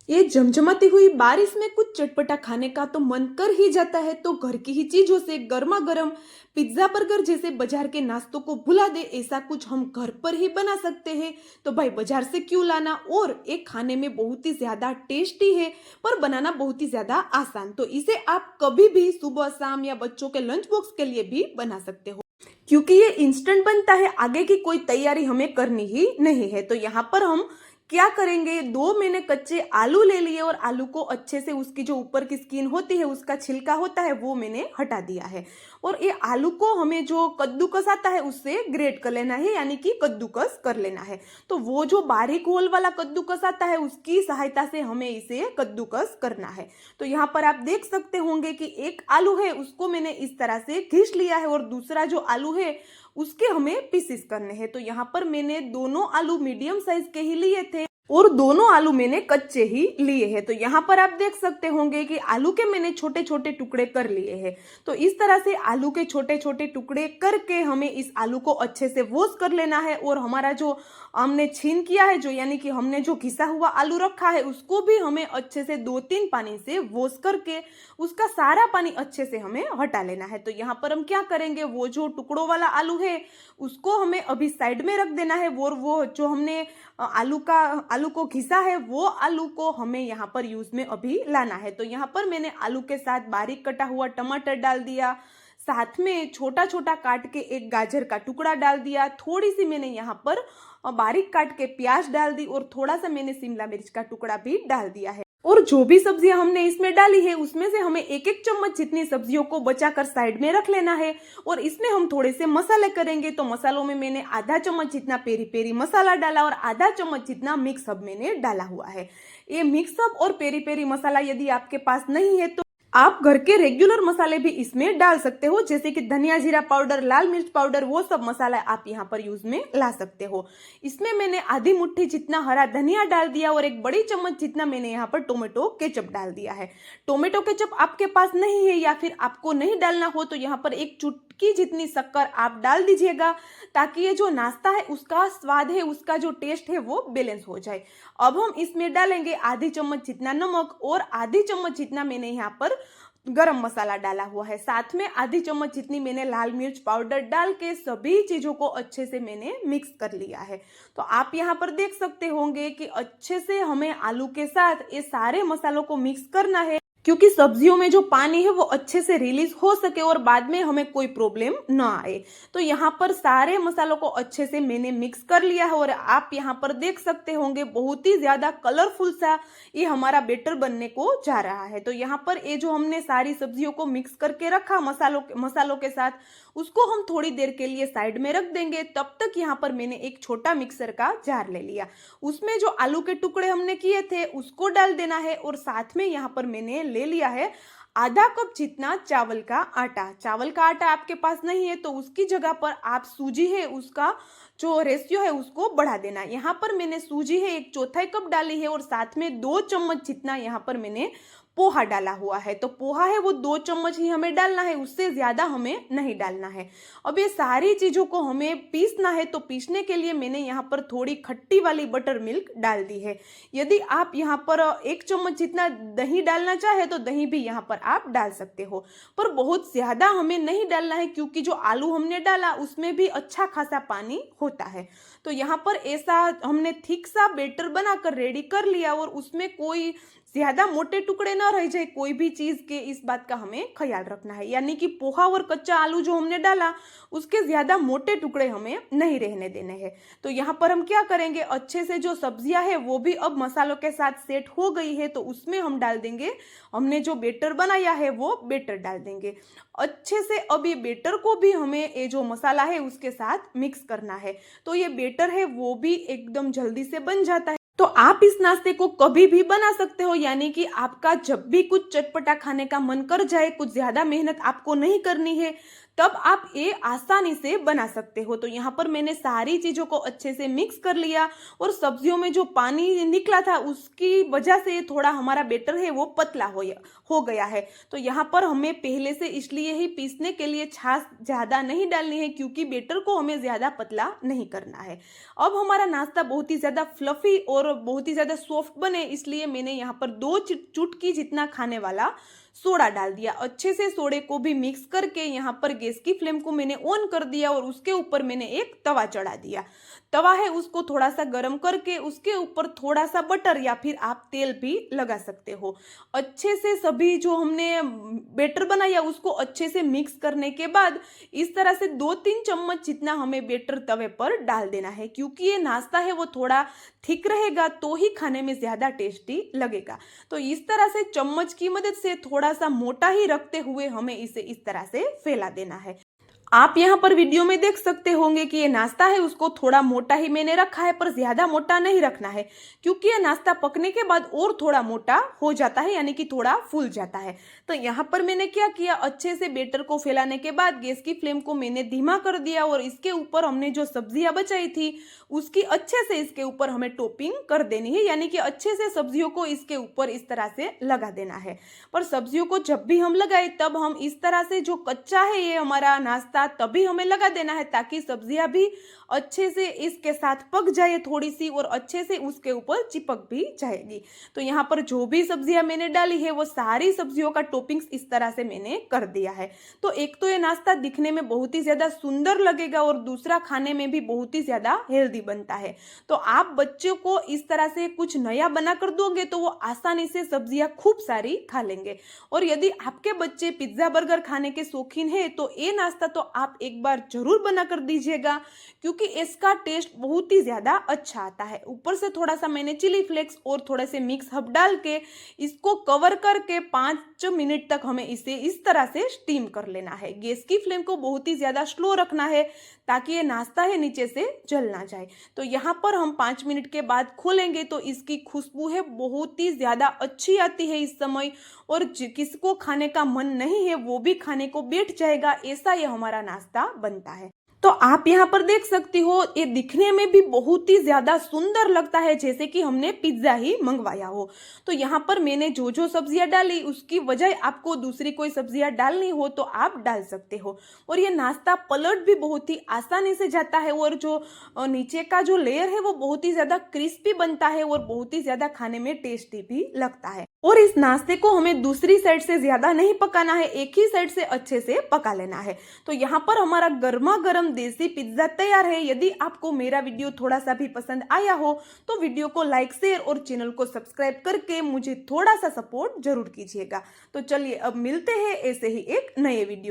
ये झमझमाती हुई बारिश में कुछ चटपटा खाने का तो मन कर ही जाता है। तो घर की ही चीजों से गर्मा गर्म पिज्जा बर्गर जैसे बाजार के नाश्तों को भुला दे, ऐसा कुछ हम घर पर ही बना सकते हैं। तो भाई बाजार से क्यों लाना, और एक खाने में बहुत ही ज्यादा टेस्टी है पर बनाना बहुत ही ज्यादा आसान। तो इसे आप कभी भी सुबह शाम या बच्चों के लंच बॉक्स के लिए भी बना सकते हो, क्योंकि ये इंस्टेंट बनता है। आगे की कोई तैयारी हमें करनी ही नहीं है। तो यहाँ पर हम क्या करेंगे, दो मैंने कच्चे आलू ले लिए और आलू को अच्छे से उसकी जो ऊपर की स्किन होती है, उसका छिलका होता है, वो मैंने हटा दिया है। और ये आलू को हमें जो कद्दूकस आता है उससे ग्रेट कर लेना है, यानी कि कद्दूकस कर लेना है। तो वो जो बारीक होल वाला कद्दूकस आता है उसकी सहायता से हमें इसे कद्दूकस करना है। तो यहाँ पर आप देख सकते होंगे कि एक आलू है उसको मैंने इस तरह से घिस लिया है, और दूसरा जो आलू है उसके हमें पीसेस करने हैं। तो यहाँ पर मैंने दोनों आलू मीडियम साइज के ही लिए थे और दोनों आलू मैंने कच्चे ही लिए हैं। तो यहाँ पर आप देख सकते होंगे कि आलू के मैंने छोटे छोटे टुकड़े कर लिए हैं। तो इस तरह से आलू के छोटे छोटे टुकड़े करके हमें इस आलू को अच्छे से वॉश कर लेना है। और हमारा जो हमने छीन किया है, जो यानी कि हमने जो घिसा हुआ आलू रखा है, उसको भी हमें अच्छे से 2-3 पानी से वॉश करके उसका सारा पानी अच्छे से हमें हटा लेना है। तो यहाँ पर हम क्या करेंगे, वो जो टुकड़ों वाला आलू है उसको हमें अभी साइड में रख देना है, और वो जो हमने आलू को घिसा है वो आलू को हमें यहाँ पर यूज में अभी लाना है। तो यहाँ पर मैंने आलू के साथ बारीक कटा हुआ टमाटर डाल दिया, साथ में छोटा छोटा काट के एक गाजर का टुकड़ा डाल दिया, थोड़ी सी मैंने यहाँ पर बारीक काट के प्याज डाल दी, और थोड़ा सा मैंने शिमला मिर्च का टुकड़ा भी डाल दिया है। और जो भी सब्जियां हमने इसमें डाली है उसमें से हमें एक एक चम्मच जितनी सब्जियों को बचाकर साइड में रख लेना है। और इसमें हम थोड़े से मसाले करेंगे। तो मसालों में मैंने आधा चम्मच जितना पेरी पेरी मसाला डाला और आधा चम्मच जितना मिक्स हर्ब मैंने डाला हुआ है। ये मिक्स हर्ब और पेरी पेरी मसाला यदि आपके पास नहीं है तो आप घर के रेगुलर मसाले भी इसमें डाल सकते हो, जैसे कि धनिया जीरा पाउडर, लाल मिर्च पाउडर, वो सब मसाला आप यहाँ पर यूज में ला सकते हो। इसमें मैंने आधी मुट्ठी जितना हरा धनिया डाल दिया और एक बड़ी चम्मच जितना मैंने यहाँ पर टोमेटो केचप डाल दिया है। टोमेटो केचप आपके पास नहीं है या फिर आपको नहीं डालना हो तो यहाँ पर एक चुटकी जितनी शक्कर आप डाल दीजिएगा, ताकि ये जो नाश्ता है उसका स्वाद है, उसका जो टेस्ट है वो बैलेंस हो जाए। अब हम इसमें डालेंगे आधी चम्मच जितना नमक और आधी चम्मच जितना मैंने यहाँ पर गरम मसाला डाला हुआ है, साथ में आधी चम्मच जितनी मैंने लाल मिर्च पाउडर डाल के सभी चीजों को अच्छे से मैंने मिक्स कर लिया है। तो आप यहाँ पर देख सकते होंगे कि अच्छे से हमें आलू के साथ ये सारे मसालों को मिक्स करना है, क्योंकि सब्जियों में जो पानी है वो अच्छे से रिलीज हो सके और बाद में हमें कोई प्रॉब्लम ना आए। तो यहाँ पर सारे मसालों को अच्छे से मैंने मिक्स कर लिया है, और आप यहाँ पर देख सकते होंगे बहुत ही ज्यादा कलरफुल सा ये हमारा बैटर बनने को जा रहा है। तो यहाँ पर ये जो हमने सारी सब्जियों को मिक्स करके रखा मसालों के साथ, उसको हम थोड़ी देर के लिए साइड में रख देंगे। तब तक यहाँ पर मैंने एक छोटा मिक्सर का जार ले लिया, उसमें जो आलू के टुकड़े हमने किए थे उसको डाल देना है, और साथ में यहाँ पर मैंने ले लिया है आधा कप जितना चावल का आटा। चावल का आटा आपके पास नहीं है तो उसकी जगह पर आप सूजी है उसका जो रेशियो है उसको बढ़ा देना। यहाँ पर मैंने सूजी है 1/4 कप डाली है, और साथ में 2 चम्मच जितना यहाँ पर मैंने पोहा डाला हुआ है। तो पोहा है वो 2 चम्मच ही हमें डालना है, उससे ज्यादा हमें नहीं डालना है। अब ये सारी चीजों को हमें पीसना है, तो पीसने के लिए मैंने यहाँ पर थोड़ी खट्टी वाली बटर मिल्क डाल दी है। यदि आप यहाँ पर 1 चम्मच जितना दही डालना चाहे तो दही भी यहाँ पर आप डाल सकते हो, पर बहुत ज्यादा हमें नहीं डालना है, क्योंकि जो आलू हमने डाला उसमें भी अच्छा खासा पानी होता है। तो यहाँ पर ऐसा हमने थिक सा बैटर बनाकर रेडी कर लिया, और उसमें कोई ज्यादा मोटे टुकड़े ना रह जाए कोई भी चीज के, इस बात का हमें ख्याल रखना है। यानी कि पोहा और कच्चा आलू जो हमने डाला उसके ज्यादा मोटे टुकड़े हमें नहीं रहने देने हैं। तो यहाँ पर हम क्या करेंगे, अच्छे से जो सब्जियां है वो भी अब मसालों के साथ सेट हो गई है, तो उसमें हम डाल देंगे हमने जो बैटर बनाया है वो बैटर डाल देंगे अच्छे से। अब ये बैटर को भी हमें ये जो मसाला है उसके साथ मिक्स करना है। तो ये बैटर है वो भी एकदम जल्दी से बन जाता है। तो आप इस नाश्ते को कभी भी बना सकते हो, यानी कि आपका जब भी कुछ चटपटा खाने का मन कर जाए, कुछ ज्यादा मेहनत आपको नहीं करनी है, तब आप ये आसानी से बना सकते हो। तो यहाँ पर मैंने सारी चीज़ों को अच्छे से मिक्स कर लिया और सब्जियों में जो पानी निकला था उसकी वजह से थोड़ा हमारा बैटर है वो पतला हो गया है। तो यहाँ पर हमें पहले से इसलिए ही पीसने के लिए छाछ ज़्यादा नहीं डालनी है, क्योंकि बैटर को हमें ज़्यादा पतला नहीं करना है। अब हमारा नाश्ता बहुत ही ज़्यादा फ्लफी और बहुत ही ज़्यादा सॉफ्ट बने, इसलिए मैंने यहाँ पर 2 चुटकी जितना खाने वाला सोडा डाल दिया। अच्छे से सोडे को भी मिक्स करके यहाँ पर गैस की फ्लेम को मैंने ऑन कर दिया और उसके ऊपर मैंने एक तवा चढ़ा दिया। तवा है उसको थोड़ा सा गर्म करके उसके ऊपर थोड़ा सा बटर या फिर आप तेल भी लगा सकते हो। अच्छे से सभी जो हमने बैटर बनाया उसको अच्छे से मिक्स करने के बाद इस तरह से 2-3 चम्मच जितना हमें बैटर तवे पर डाल देना है, क्योंकि ये नाश्ता है वो थोड़ा थिक रहेगा तो ही खाने में ज़्यादा टेस्टी लगेगा। तो इस तरह से चम्मच की मदद से थोड़ा सा मोटा ही रखते हुए हमें इसे इस तरह से फैला देना है। आप यहाँ पर वीडियो में देख सकते होंगे कि ये नाश्ता है उसको थोड़ा मोटा ही मैंने रखा है, पर ज़्यादा मोटा नहीं रखना है, क्योंकि ये नाश्ता पकने के बाद और थोड़ा मोटा हो जाता है, यानी कि थोड़ा फूल जाता है। तो यहाँ पर मैंने क्या किया, अच्छे से बैटर को फैलाने के बाद गैस की फ्लेम को मैंने धीमा कर दिया और इसके ऊपर हमने जो सब्जियां बचाई थी उसकी अच्छे से इसके ऊपर हमें टॉपिंग कर देनी है, यानी कि अच्छे से सब्जियों को इसके ऊपर इस तरह से लगा देना है। पर सब्जियों को जब भी हम लगाए तब हम इस तरह से, जो कच्चा है ये हमारा नाश्ता, तभी हमें लगा देना है ताकि सब्जियां भी अच्छे से इसके साथ पक जाए थोड़ी सी और अच्छे से उसके ऊपर चिपक भी जाएगी। तो यहाँ पर जो भी सब्जियां मैंने डाली है वो सारी सब्जियों का टॉपिंग्स इस तरह से मैंने कर दिया है। तो एक तो ये नाश्ता दिखने में बहुत ही ज्यादा सुंदर लगेगा और दूसरा खाने में भी बहुत ही ज्यादा हेल्दी बनता है। तो आप बच्चों को इस तरह से कुछ नया बना कर दोगे तो वो आसानी से सब्जियां खूब सारी खा लेंगे। और यदि आपके बच्चे पिज्जा बर्गर खाने के शौकीन है तो ये नाश्ता तो आप एक बार जरूर बना कर दीजिएगा, क्योंकि इसका टेस्ट बहुत ही ज्यादा अच्छा आता है। ऊपर से थोड़ा सा मैंने चिली फ्लेक्स और थोड़े से मिक्स हर्ब डाल के इसको कवर करके 5 मिनट तक हमें इसे इस तरह से स्टीम कर लेना है। गैस की फ्लेम को बहुत ही ज्यादा स्लो रखना है ताकि ये नाश्ता है नीचे से जल ना जाए। तो यहाँ पर हम 5 मिनट के बाद खोलेंगे तो इसकी खुशबू है बहुत ही ज्यादा अच्छी आती है इस समय, और किसको खाने का मन नहीं है वो भी खाने को बैठ जाएगा, ऐसा ये हमारा नाश्ता बनता है। तो आप यहाँ पर देख सकती हो ये दिखने में भी बहुत ही ज्यादा सुंदर लगता है, जैसे कि हमने पिज्जा ही मंगवाया हो। तो यहाँ पर मैंने जो जो सब्जियां डाली उसकी वजह आपको दूसरी कोई सब्जियां डालनी हो तो आप डाल सकते हो। और ये नाश्ता पलट भी बहुत ही आसानी से जाता है और जो नीचे का जो लेयर है वो बहुत ही ज्यादा क्रिस्पी बनता है और बहुत ही ज्यादा खाने में टेस्टी भी लगता है। और इस नाश्ते को हमें दूसरी साइड से ज्यादा नहीं पकाना है, एक ही साइड से अच्छे से पका लेना है। तो यहाँ पर हमारा गर्मा गर्म देसी पिज्जा तैयार है। यदि आपको मेरा वीडियो थोड़ा सा भी पसंद आया हो तो वीडियो को लाइक, शेयर और चैनल को सब्सक्राइब करके मुझे थोड़ा सा सपोर्ट जरूर कीजिएगा। तो चलिए अब मिलते हैं ऐसे ही एक नए वीडियो।